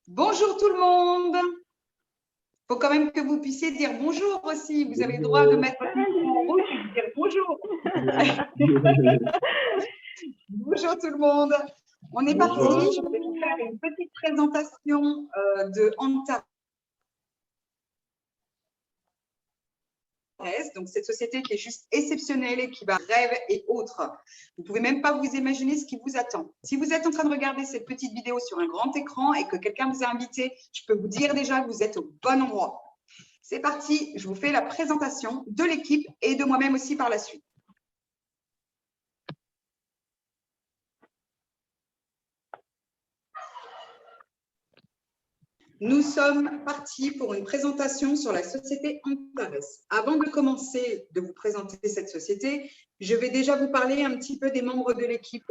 Bonjour tout le monde. Il faut quand même que vous puissiez dire bonjour aussi. Vous avez le droit de mettre votre micro en rouge et de dire bonjour. Bonjour tout le monde. On est parti. Je vais vous faire une petite présentation de Antares. Donc, cette société qui est juste exceptionnelle et qui va rêve et autres. Vous ne pouvez même pas vous imaginer ce qui vous attend. Si vous êtes en train de regarder cette petite vidéo sur un grand écran et que quelqu'un vous a invité, je peux vous dire déjà que vous êtes au bon endroit. C'est parti, je vous fais la présentation de l'équipe et de moi-même aussi par la suite. Nous sommes partis pour une présentation sur la société Antares. Avant de commencer de vous présenter cette société, je vais déjà vous parler un petit peu des membres de l'équipe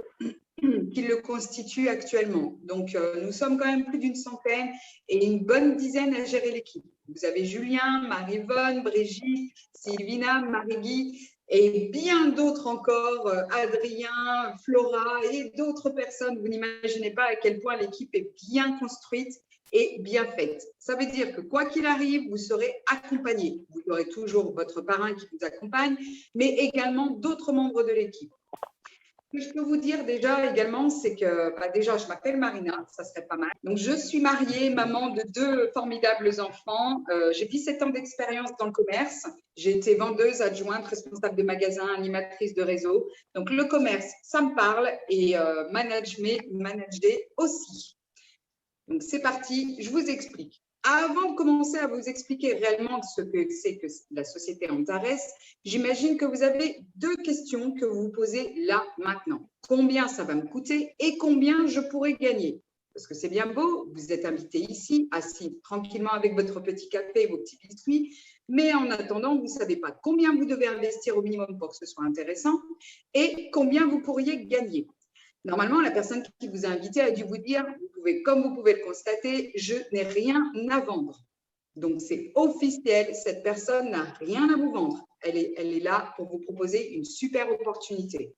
qui le constituent actuellement. Donc, nous sommes quand même plus d'une centaine et une bonne dizaine à gérer l'équipe. Vous avez Julien, Marie-Vonne, Brigitte, Sylvina, Marie-Guy et bien d'autres encore, Adrien, Flora et d'autres personnes. Vous n'imaginez pas à quel point l'équipe est bien construite et bien faite. Ça veut dire que quoi qu'il arrive, vous serez accompagné. Vous aurez toujours votre parrain qui vous accompagne, mais également d'autres membres de l'équipe. Ce que je peux vous dire déjà également, c'est que déjà, je m'appelle Marina, ça serait pas mal. Donc, je suis mariée, maman de 2 formidables enfants. J'ai 17 ans d'expérience dans le commerce. J'ai été vendeuse, adjointe, responsable de magasin, animatrice de réseau. Donc, le commerce, ça me parle et manager aussi. Donc, c'est parti, je vous explique. Avant de commencer à vous expliquer réellement ce que c'est que la société Antares, j'imagine que vous avez 2 questions que vous vous posez là, maintenant. Combien ça va me coûter et combien je pourrais gagner? Parce que c'est bien beau, vous êtes invité ici, assis tranquillement avec votre petit café, vos petits biscuits, mais en attendant, vous ne savez pas combien vous devez investir au minimum pour que ce soit intéressant et combien vous pourriez gagner. Normalement, la personne qui vous a invité a dû vous dire, comme vous pouvez le constater, je n'ai rien à vendre. Donc, c'est officiel, cette personne n'a rien à vous vendre. Elle est là pour vous proposer une super opportunité.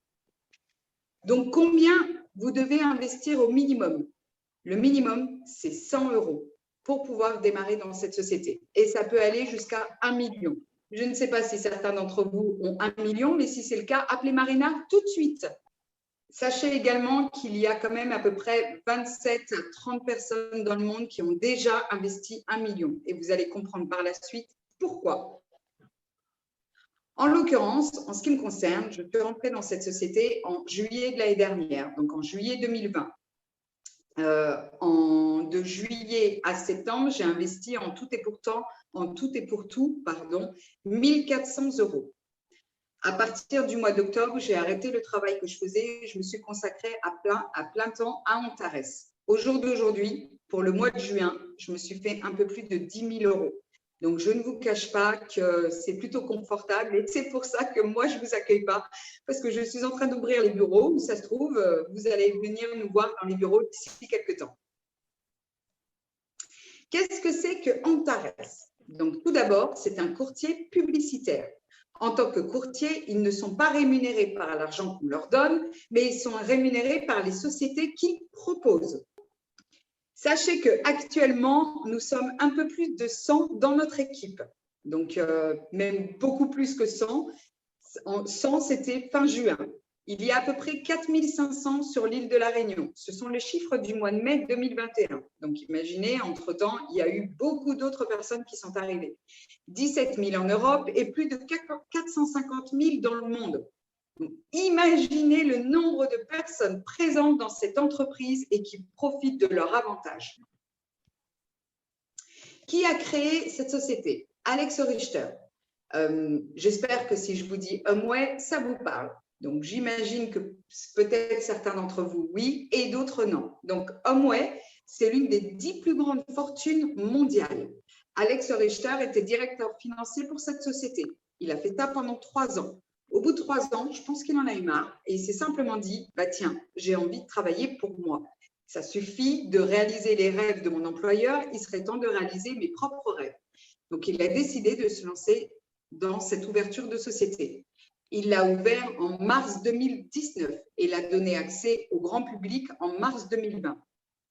Donc, combien vous devez investir au minimum? Le minimum, c'est 100 € pour pouvoir démarrer dans cette société. Et ça peut aller jusqu'à 1 million. Je ne sais pas si certains d'entre vous ont 1 million, mais si c'est le cas, appelez Marina tout de suite. Sachez également qu'il y a quand même à peu près 27 à 30 personnes dans le monde qui ont déjà investi 1 million. Et vous allez comprendre par la suite pourquoi. En l'occurrence, en ce qui me concerne, je suis rentrée dans cette société en juillet de l'année dernière, donc en juillet 2020. De juillet à septembre, j'ai investi en tout et pour tout, 1 400 €. À partir du mois d'octobre, j'ai arrêté le travail que je faisais et je me suis consacrée à plein temps à Antares. Au jour d'aujourd'hui, pour le mois de juin, je me suis fait un peu plus de 10 000 €. Donc, je ne vous cache pas que c'est plutôt confortable et c'est pour ça que moi, je ne vous accueille pas parce que je suis en train d'ouvrir les bureaux. Ça se trouve, vous allez venir nous voir dans les bureaux d'ici quelques temps. Qu'est-ce que c'est que Antares? Donc, tout d'abord, c'est un courtier publicitaire. En tant que courtier, ils ne sont pas rémunérés par l'argent qu'on leur donne, mais ils sont rémunérés par les sociétés qu'ils proposent. Sachez qu'actuellement, nous sommes un peu plus de 100 dans notre équipe. Donc, même beaucoup plus que 100. 100, c'était fin juin. Il y a à peu près 4 500 sur l'île de la Réunion. Ce sont les chiffres du mois de mai 2021. Donc, imaginez, entre-temps, il y a eu beaucoup d'autres personnes qui sont arrivées. 17 000 en Europe et plus de 450 000 dans le monde. Donc, imaginez le nombre de personnes présentes dans cette entreprise et qui profitent de leur avantage. Qui a créé cette société? Alex Richter. J'espère que si je vous dis Amway, ça vous parle. Donc, j'imagine que peut-être certains d'entre vous, oui, et d'autres, non. Donc, Amway, c'est l'une des 10 plus grandes fortunes mondiales. Alex Richter était directeur financier pour cette société. Il a fait ça pendant 3 ans. Au bout de 3 ans, je pense qu'il en a eu marre et il s'est simplement dit, bah tiens, j'ai envie de travailler pour moi. Ça suffit de réaliser les rêves de mon employeur, il serait temps de réaliser mes propres rêves. Donc, il a décidé de se lancer dans cette ouverture de société. Il l'a ouvert en mars 2019 et l'a donné accès au grand public en mars 2020.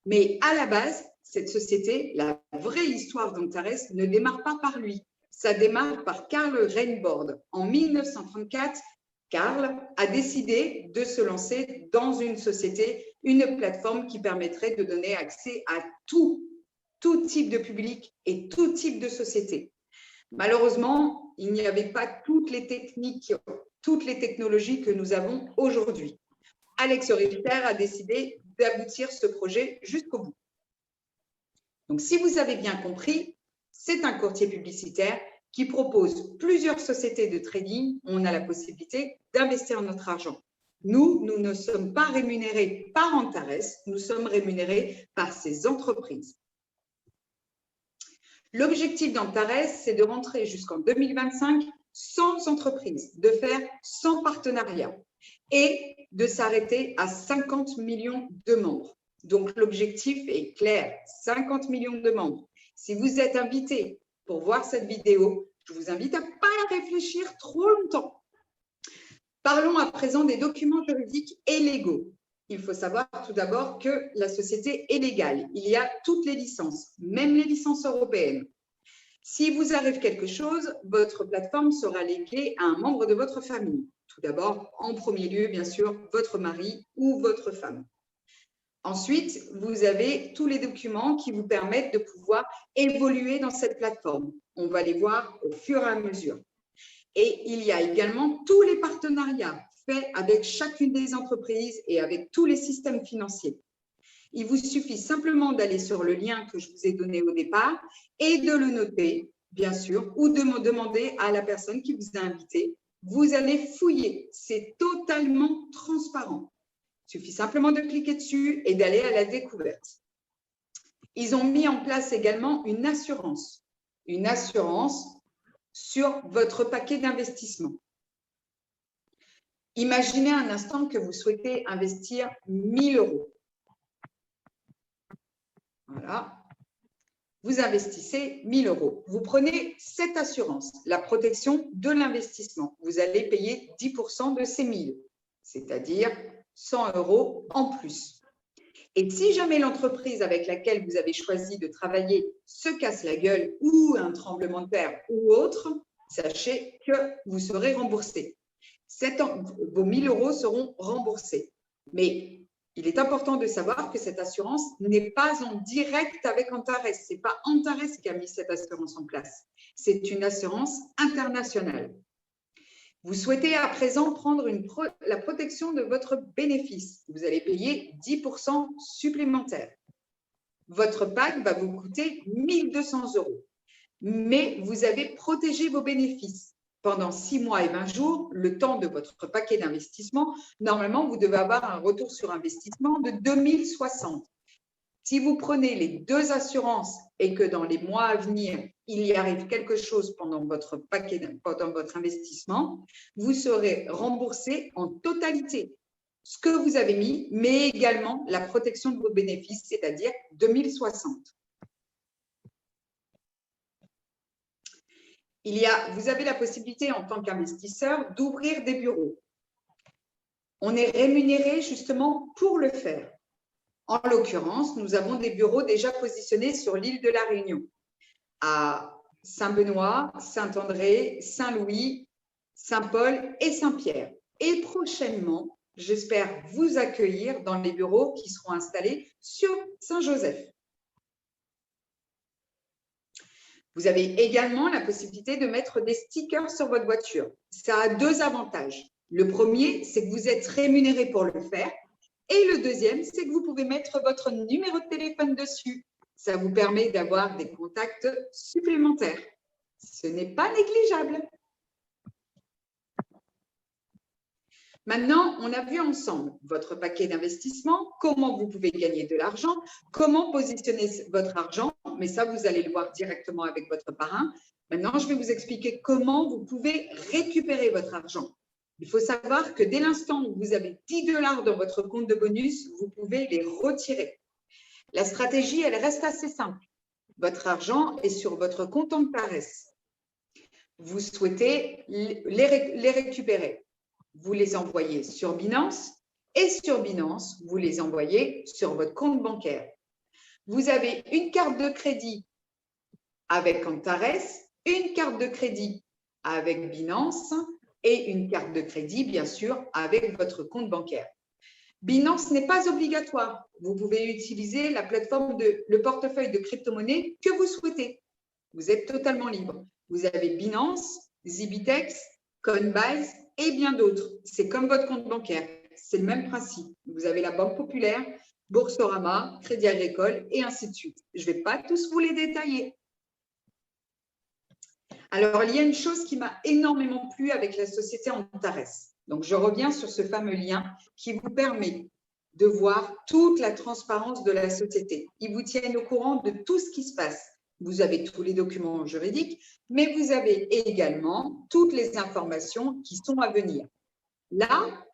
Mais à la base, cette société, la vraie histoire d'Antares ne démarre pas par lui. Ça démarre par Karl Rainboard. En 1934, Karl a décidé de se lancer dans une société, une plateforme qui permettrait de donner accès à tout type de public et tout type de société. Malheureusement, il n'y avait pas toutes les techniques, toutes les technologies que nous avons aujourd'hui. Alex Richter a décidé d'aboutir ce projet jusqu'au bout. Donc, si vous avez bien compris, c'est un courtier publicitaire qui propose plusieurs sociétés de trading où on a la possibilité d'investir notre argent. Nous ne sommes pas rémunérés par Antares, nous sommes rémunérés par ces entreprises. L'objectif d'Antares, c'est de rentrer jusqu'en 2025 100 entreprises, de faire 100 partenariats et de s'arrêter à 50 millions de membres. Donc, l'objectif est clair, 50 millions de membres. Si vous êtes invité pour voir cette vidéo, je vous invite à ne pas réfléchir trop longtemps. Parlons à présent des documents juridiques et légaux. Il faut savoir tout d'abord que la société est légale. Il y a toutes les licences, même les licences européennes. Si vous arrive quelque chose, votre plateforme sera léguée à un membre de votre famille. Tout d'abord, en premier lieu, bien sûr, votre mari ou votre femme. Ensuite, vous avez tous les documents qui vous permettent de pouvoir évoluer dans cette plateforme. On va les voir au fur et à mesure. Et il y a également tous les partenariats faits avec chacune des entreprises et avec tous les systèmes financiers. Il vous suffit simplement d'aller sur le lien que je vous ai donné au départ et de le noter, bien sûr, ou de me demander à la personne qui vous a invité. Vous allez fouiller. C'est totalement transparent. Il suffit simplement de cliquer dessus et d'aller à la découverte. Ils ont mis en place également une assurance sur votre paquet d'investissement. Imaginez un instant que vous souhaitez investir 1 000 €. Voilà. Vous investissez 1 000 €. Vous prenez cette assurance, la protection de l'investissement. Vous allez payer 10% de ces 1 000, c'est-à-dire 100 € en plus. Et si jamais l'entreprise avec laquelle vous avez choisi de travailler se casse la gueule ou un tremblement de terre ou autre, sachez que vous serez remboursé. Vos 1 000 € seront remboursés. Mais il est important de savoir que cette assurance n'est pas en direct avec Antares. Ce n'est pas Antares qui a mis cette assurance en place. C'est une assurance internationale. Vous souhaitez à présent prendre la protection de votre bénéfice. Vous allez payer 10% supplémentaires. Votre pack va vous coûter 1 200 €. Mais vous avez protégé vos bénéfices. Pendant 6 mois et 20 jours, le temps de votre paquet d'investissement, normalement, vous devez avoir un retour sur investissement de 2060. Si vous prenez les 2 assurances et que dans les mois à venir, il y arrive quelque chose pendant votre investissement, vous serez remboursé en totalité ce que vous avez mis, mais également la protection de vos bénéfices, c'est-à-dire 2060. Vous avez la possibilité en tant qu'investisseur d'ouvrir des bureaux. On est rémunéré justement pour le faire. En l'occurrence, nous avons des bureaux déjà positionnés sur l'île de la Réunion, à Saint-Benoît, Saint-André, Saint-Louis, Saint-Paul et Saint-Pierre. Et prochainement, j'espère vous accueillir dans les bureaux qui seront installés sur Saint-Joseph. Vous avez également la possibilité de mettre des stickers sur votre voiture. Ça a 2 avantages. Le premier, c'est que vous êtes rémunéré pour le faire. Et le deuxième, c'est que vous pouvez mettre votre numéro de téléphone dessus. Ça vous permet d'avoir des contacts supplémentaires. Ce n'est pas négligeable. Maintenant, on a vu ensemble votre paquet d'investissement, comment vous pouvez gagner de l'argent, comment positionner votre argent, mais ça, vous allez le voir directement avec votre parrain. Maintenant, je vais vous expliquer comment vous pouvez récupérer votre argent. Il faut savoir que dès l'instant où vous avez 10 $ dans votre compte de bonus, vous pouvez les retirer. La stratégie, elle reste assez simple. Votre argent est sur votre compte Antares. Vous souhaitez les récupérer. Vous les envoyez sur Binance et sur Binance, vous les envoyez sur votre compte bancaire. Vous avez une carte de crédit avec Antares, une carte de crédit avec Binance et une carte de crédit, bien sûr, avec votre compte bancaire. Binance n'est pas obligatoire. Vous pouvez utiliser la plateforme le portefeuille de crypto-monnaie que vous souhaitez. Vous êtes totalement libre. Vous avez Binance, Zibitex, Coinbase et bien d'autres. C'est comme votre compte bancaire. C'est le même principe. Vous avez la Banque Populaire, Boursorama, Crédit Agricole et ainsi de suite. Je ne vais pas tous vous les détailler. Alors, il y a une chose qui m'a énormément plu avec la société Antares. Donc, je reviens sur ce fameux lien qui vous permet de voir toute la transparence de la société. Ils vous tiennent au courant de tout ce qui se passe. Vous avez tous les documents juridiques, mais vous avez également toutes les informations qui sont à venir. Là,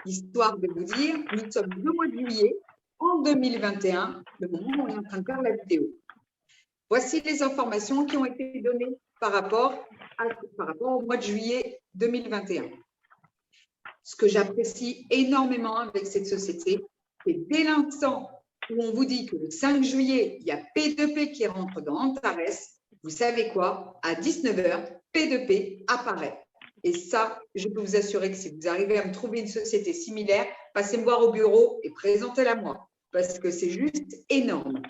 histoire de vous dire, nous sommes le mois de juillet en 2021, le moment où on est en train de faire la vidéo. Voici les informations qui ont été données par rapport au mois de juillet 2021. Ce que j'apprécie énormément avec cette société, c'est dès l'instant où on vous dit que le 5 juillet, il y a P2P qui rentre dans Antares, vous savez quoi? À 19 h, P2P apparaît. Et ça, je peux vous assurer que si vous arrivez à me trouver une société similaire, passez me voir au bureau et présentez-la moi, parce que c'est juste énorme.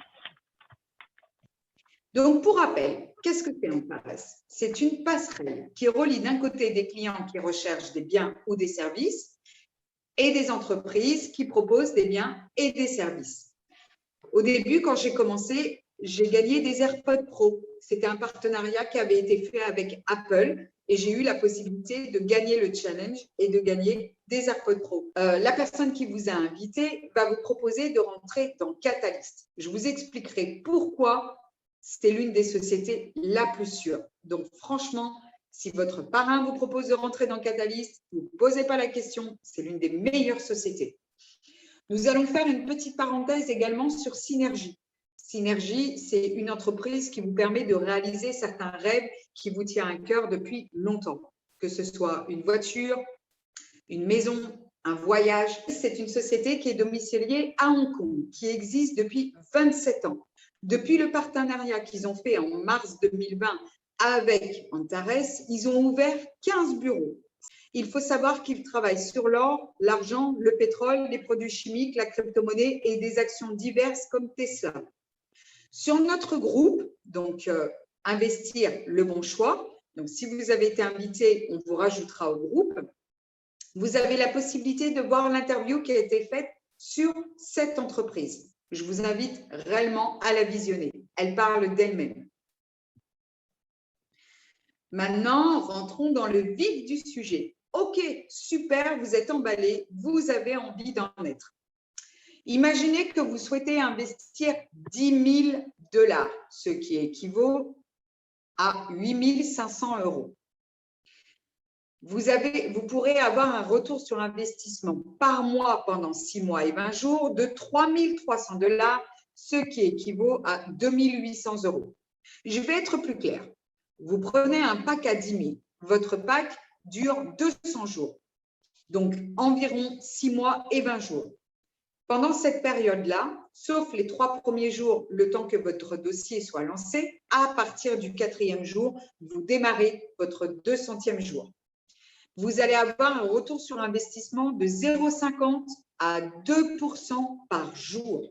Donc, pour rappel, qu'est-ce que c'est Antares? C'est une passerelle qui relie d'un côté des clients qui recherchent des biens ou des services et des entreprises qui proposent des biens et des services. Au début, quand j'ai commencé, j'ai gagné des AirPods Pro. C'était un partenariat qui avait été fait avec Apple et j'ai eu la possibilité de gagner le challenge et de gagner des AirPods Pro. La personne qui vous a invité va vous proposer de rentrer dans Catalyst. Je vous expliquerai pourquoi c'est l'une des sociétés la plus sûre. Donc, franchement, si votre parrain vous propose de rentrer dans Catalyst, ne vous posez pas la question, c'est l'une des meilleures sociétés. Nous allons faire une petite parenthèse également sur Synergie. Synergie, c'est une entreprise qui vous permet de réaliser certains rêves qui vous tiennent à cœur depuis longtemps, que ce soit une voiture, une maison, un voyage. C'est une société qui est domiciliée à Hong Kong, qui existe depuis 27 ans. Depuis le partenariat qu'ils ont fait en mars 2020 avec Antares, ils ont ouvert 15 bureaux. Il faut savoir qu'ils travaillent sur l'or, l'argent, le pétrole, les produits chimiques, la crypto-monnaie et des actions diverses comme Tesla. Sur notre groupe, donc Investir le bon choix, donc si vous avez été invité, on vous rajoutera au groupe. Vous avez la possibilité de voir l'interview qui a été faite sur cette entreprise. Je vous invite réellement à la visionner. Elle parle d'elle-même. Maintenant, rentrons dans le vif du sujet. Ok, super, vous êtes emballé, vous avez envie d'en être. Imaginez que vous souhaitez investir 10 000 $, ce qui équivaut à 8 500 €. Vous pourrez avoir un retour sur investissement par mois pendant 6 mois et 20 jours de 3 300 $, ce qui équivaut à 2 800 €. Je vais être plus claire. Vous prenez un pack à 10 000. Votre pack dure 200 jours, donc environ 6 mois et 20 jours. Pendant cette période-là, sauf les 3 premiers jours, le temps que votre dossier soit lancé, à partir du 4e jour, vous démarrez votre 200e jour. Vous allez avoir un retour sur investissement de 0,50 à 2% par jour.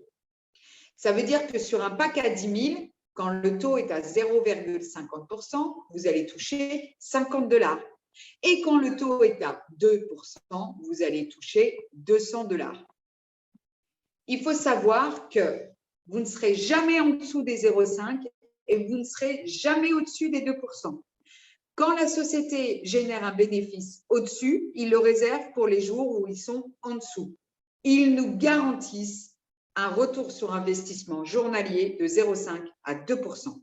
Ça veut dire que sur un pack à 10 000, quand le taux est à 0,50%, vous allez toucher 50 $. Et quand le taux est à 2%, vous allez toucher 200 $. Il faut savoir que vous ne serez jamais en dessous des 0,5 et vous ne serez jamais au-dessus des 2%. Quand la société génère un bénéfice au-dessus, ils le réservent pour les jours où ils sont en dessous. Ils nous garantissent un retour sur investissement journalier de 0,5 à 2%.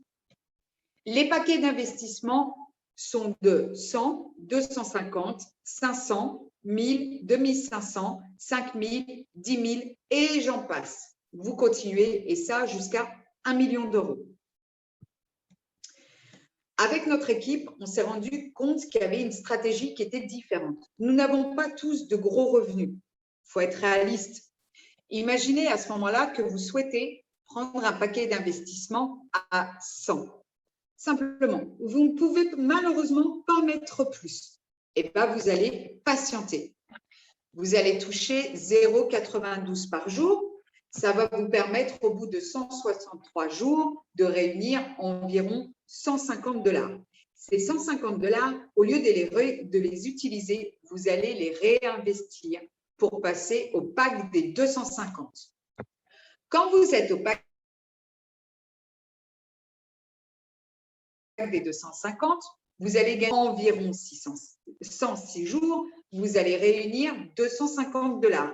Les paquets d'investissement sont de 100, 250, 500, 1000, 2500, 5000, 10 000 et j'en passe. Vous continuez et ça jusqu'à 1 million €. Avec notre équipe, on s'est rendu compte qu'il y avait une stratégie qui était différente. Nous n'avons pas tous de gros revenus. Il faut être réaliste. Imaginez à ce moment-là que vous souhaitez prendre un paquet d'investissement à 100. Simplement, vous ne pouvez malheureusement pas mettre plus. Et bien, vous allez patienter. Vous allez toucher 0,92 par jour. Ça va vous permettre, au bout de 163 jours, de réunir environ 150 $. Ces 150 $, au lieu de les utiliser, vous allez les réinvestir pour passer au pack des 250. Quand vous êtes au pack des 250, vous allez gagner environ 106 jours, vous allez réunir 250 $.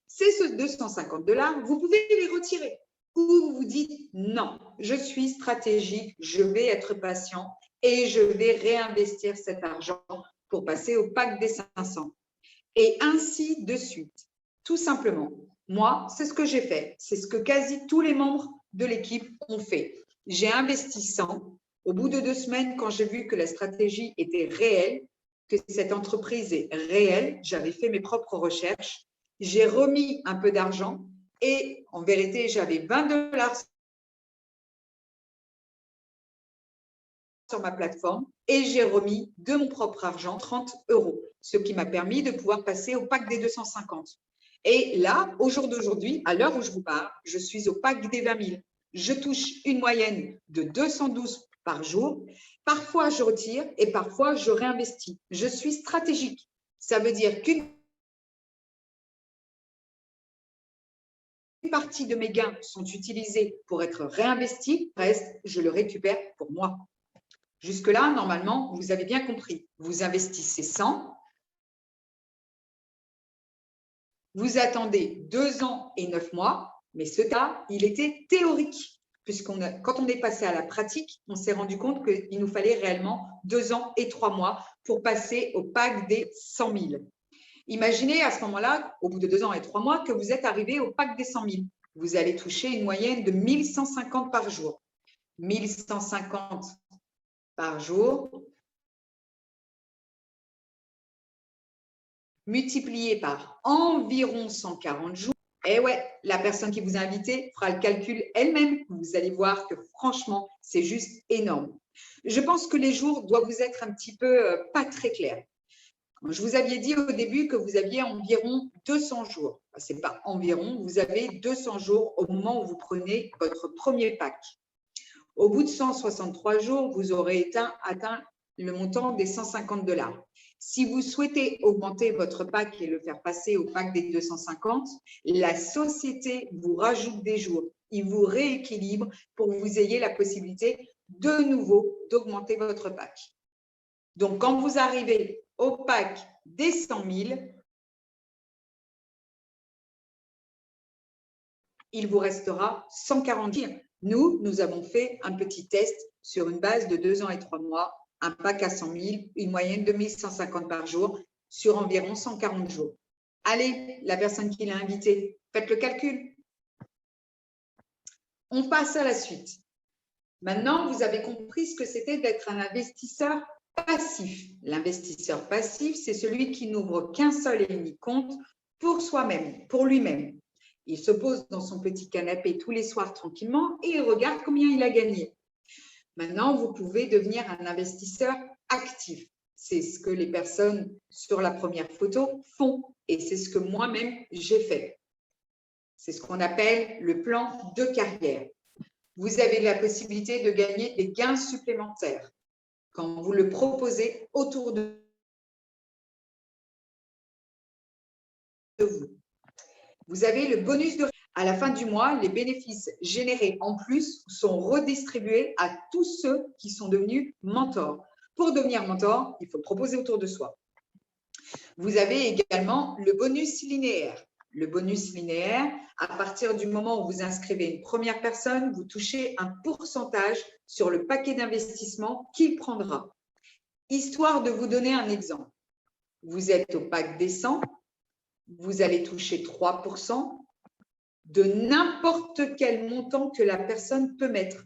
Ces 250 $, vous pouvez les retirer. Ou vous vous dites, non, je suis stratégique, je vais être patient et je vais réinvestir cet argent pour passer au pack des 500. Et ainsi de suite. Tout simplement. Moi, c'est ce que j'ai fait. C'est ce que quasi tous les membres de l'équipe ont fait. J'ai investi 100. Au bout de 2 semaines, quand j'ai vu que la stratégie était réelle, que cette entreprise est réelle, j'avais fait mes propres recherches, j'ai remis un peu d'argent et en vérité, j'avais 20 $ sur ma plateforme et j'ai remis de mon propre argent 30 €, ce qui m'a permis de pouvoir passer au pack des 250. Et là, au jour d'aujourd'hui, à l'heure où je vous parle, je suis au pack des 20 000. Je touche une moyenne de 212 par jour. Parfois, je retire et parfois, je réinvestis. Je suis stratégique. Ça veut dire qu'une partie de mes gains sont utilisés pour être réinvestis, le reste, je le récupère pour moi. Jusque-là, normalement, vous avez bien compris. Vous investissez 100, vous attendez 2 ans et 9 mois, mais ce cas, il était théorique, quand on est passé à la pratique, on s'est rendu compte qu'il nous fallait réellement 2 ans et 3 mois pour passer au pack des 100 000. Imaginez à ce moment-là, au bout de 2 ans et 3 mois, que vous êtes arrivé au pack des 100 000. Vous allez toucher une moyenne de 1150 par jour. 1150 par jour, multiplié par environ 140 jours. Et ouais, la personne qui vous a invité fera le calcul elle-même. Vous allez voir que franchement, c'est juste énorme. Je pense que les jours doivent vous être un petit peu pas très clairs. Je vous avais dit au début que vous aviez environ 200 jours. Ce n'est pas environ, vous avez 200 jours au moment où vous prenez votre premier pack. Au bout de 163 jours, vous aurez atteint le montant des 150 $. Si vous souhaitez augmenter votre pack et le faire passer au pack des 250, la société vous rajoute des jours. Il vous rééquilibre pour que vous ayez la possibilité de nouveau d'augmenter votre pack. Donc, quand vous arrivez au pack des 100 000, il vous restera 140 000. Nous avons fait un petit test sur une base de 2 ans et 3 mois, un pack à 100 000, une moyenne de 1150 par jour sur environ 140 jours. Allez, la personne qui l'a invité, faites le calcul. On passe à la suite. Maintenant, vous avez compris ce que c'était d'être un investisseur passif. L'investisseur passif, c'est celui qui n'ouvre qu'un seul et unique compte pour soi-même, pour lui-même. Il se pose dans son petit canapé tous les soirs tranquillement et il regarde combien il a gagné. Maintenant, vous pouvez devenir un investisseur actif. C'est ce que les personnes sur la première photo font et c'est ce que moi-même j'ai fait. C'est ce qu'on appelle le plan de carrière. Vous avez la possibilité de gagner des gains supplémentaires quand vous le proposez autour de vous. Vous avez le bonus de… À la fin du mois, les bénéfices générés en plus sont redistribués à tous ceux qui sont devenus mentors. Pour devenir mentor, il faut le proposer autour de soi. Vous avez également le bonus linéaire. Le bonus linéaire, à partir du moment où vous inscrivez une première personne, vous touchez un pourcentage sur le paquet d'investissement qu'il prendra. Histoire de vous donner un exemple, vous êtes au pack des 100, vous allez toucher 3% de n'importe quel montant que la personne peut mettre.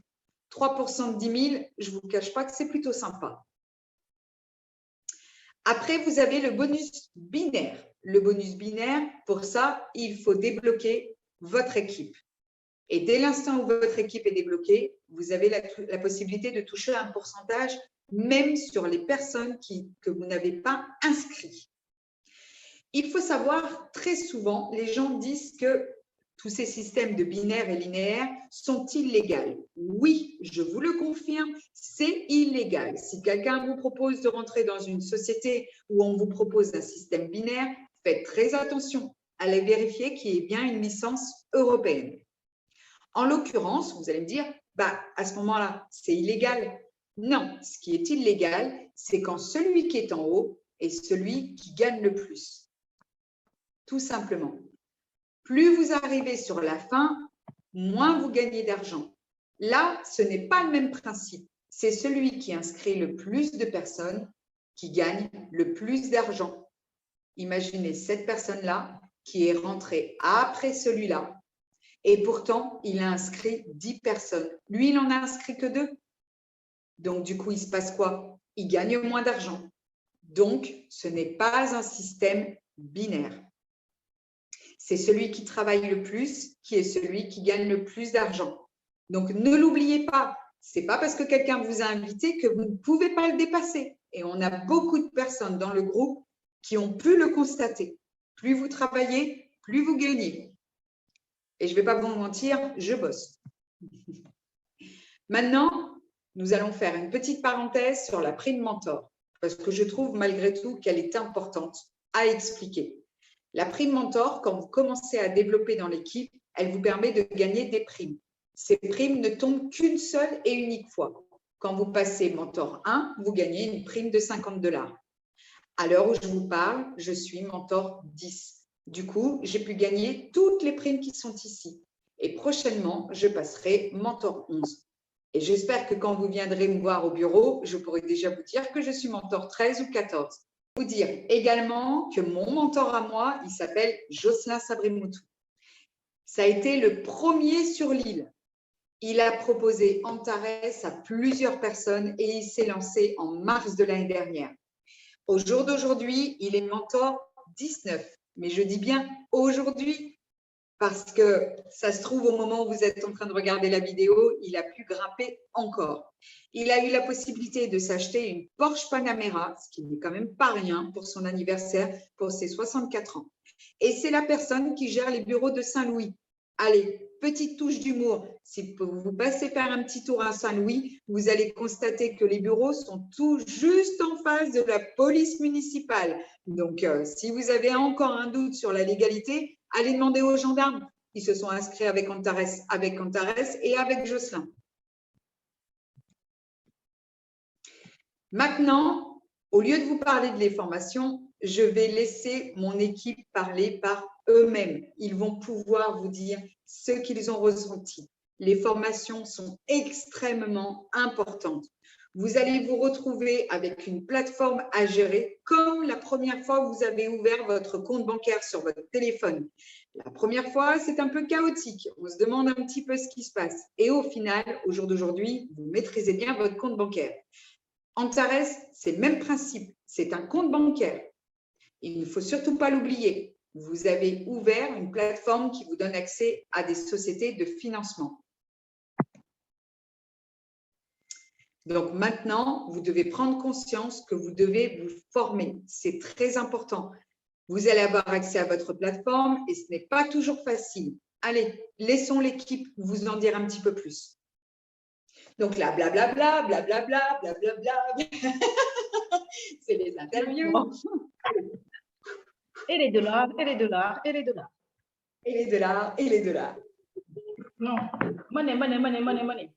3% de 10 000, je ne vous cache pas que c'est plutôt sympa. Après, vous avez le bonus binaire. Le bonus binaire, pour ça, il faut débloquer votre équipe. Et dès l'instant où votre équipe est débloquée, vous avez la possibilité de toucher un pourcentage même sur les personnes que vous n'avez pas inscrites. Il faut savoir, très souvent, les gens disent que tous ces systèmes de binaire et linéaire sont illégaux. Oui, je vous le confirme, c'est illégal. Si quelqu'un vous propose de rentrer dans une société où on vous propose un système binaire, faites très attention à les vérifier qu'il y ait bien une licence européenne. En l'occurrence, vous allez me dire, à ce moment-là, c'est illégal. Non, ce qui est illégal, c'est quand celui qui est en haut est celui qui gagne le plus. Tout simplement. Plus vous arrivez sur la fin, moins vous gagnez d'argent. Là, ce n'est pas le même principe. C'est celui qui inscrit le plus de personnes qui gagne le plus d'argent. Imaginez cette personne-là qui est rentrée après celui-là et pourtant, il a inscrit 10 personnes. Lui, il n'en a inscrit que 2. Donc, du coup, il se passe quoi? Il gagne moins d'argent. Donc, ce n'est pas un système binaire. C'est celui qui travaille le plus qui est celui qui gagne le plus d'argent. Donc, ne l'oubliez pas. Ce n'est pas parce que quelqu'un vous a invité que vous ne pouvez pas le dépasser. Et on a beaucoup de personnes dans le groupe qui ont pu le constater. Plus vous travaillez, plus vous gagnez. Et je ne vais pas vous mentir, je bosse. Maintenant, nous allons faire une petite parenthèse sur la prime mentor, parce que je trouve malgré tout qu'elle est importante à expliquer. La prime mentor, quand vous commencez à développer dans l'équipe, elle vous permet de gagner des primes. Ces primes ne tombent qu'une seule et unique fois. Quand vous passez mentor 1, vous gagnez une prime de 50 $. À l'heure où je vous parle, je suis mentor 10. Du coup, j'ai pu gagner toutes les primes qui sont ici. Et prochainement, je passerai mentor 11. Et j'espère que quand vous viendrez me voir au bureau, je pourrai déjà vous dire que je suis mentor 13 ou 14. Vous dire également que mon mentor à moi, il s'appelle Jocelyn Sabrimoutou. Ça a été le premier sur l'île. Il a proposé Antares à plusieurs personnes et il s'est lancé en mars de l'année dernière. Au jour d'aujourd'hui, il est mentor 19. Mais je dis bien aujourd'hui parce que ça se trouve au moment où vous êtes en train de regarder la vidéo, il a pu grimper encore. Il a eu la possibilité de s'acheter une Porsche Panamera, ce qui n'est quand même pas rien pour son anniversaire, pour ses 64 ans. Et c'est la personne qui gère les bureaux de Saint-Louis. Allez, petite touche d'humour. Si vous passez faire un petit tour à Saint-Louis, vous allez constater que les bureaux sont tout juste en face de la police municipale. Donc, si vous avez encore un doute sur la légalité, allez demander aux gendarmes. Ils se sont inscrits avec Antares et avec Jocelyn. Maintenant, au lieu de vous parler de les formations, je vais laisser mon équipe parler par eux-mêmes. Ils vont pouvoir vous dire ce qu'ils ont ressenti. Les formations sont extrêmement importantes. Vous allez vous retrouver avec une plateforme à gérer comme la première fois que vous avez ouvert votre compte bancaire sur votre téléphone. La première fois, c'est un peu chaotique. On se demande un petit peu ce qui se passe. Et au final, au jour d'aujourd'hui, vous maîtrisez bien votre compte bancaire. Antares, c'est le même principe. C'est un compte bancaire. Il ne faut surtout pas l'oublier. Vous avez ouvert une plateforme qui vous donne accès à des sociétés de financement. Donc maintenant, vous devez prendre conscience que vous devez vous former. C'est très important. Vous allez avoir accès à votre plateforme et ce n'est pas toujours facile. Allez, laissons l'équipe vous en dire un petit peu plus. Donc là, blablabla, blablabla, blablabla. C'est les interviews. Et les dollars, et les dollars, et les dollars. Et les dollars, et les dollars. Non, money, money, money, money, money.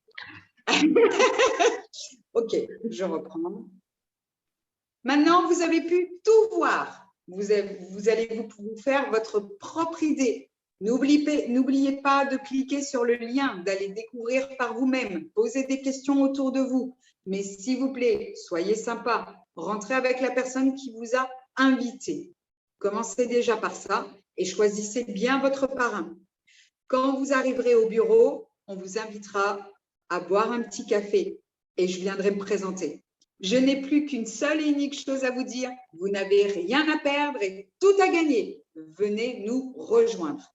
Ok, je reprends. Maintenant, vous avez pu tout voir. Vous allez vous faire votre propre idée. N'oubliez pas de cliquer sur le lien, d'aller découvrir par vous-même, poser des questions autour de vous. Mais s'il vous plaît, soyez sympa. Rentrez avec la personne qui vous a invité. Commencez déjà par ça et choisissez bien votre parrain. Quand vous arriverez au bureau, on vous invitera à boire un petit café et je viendrai me présenter. Je n'ai plus qu'une seule et unique chose à vous dire. Vous n'avez rien à perdre et tout à gagner. Venez nous rejoindre.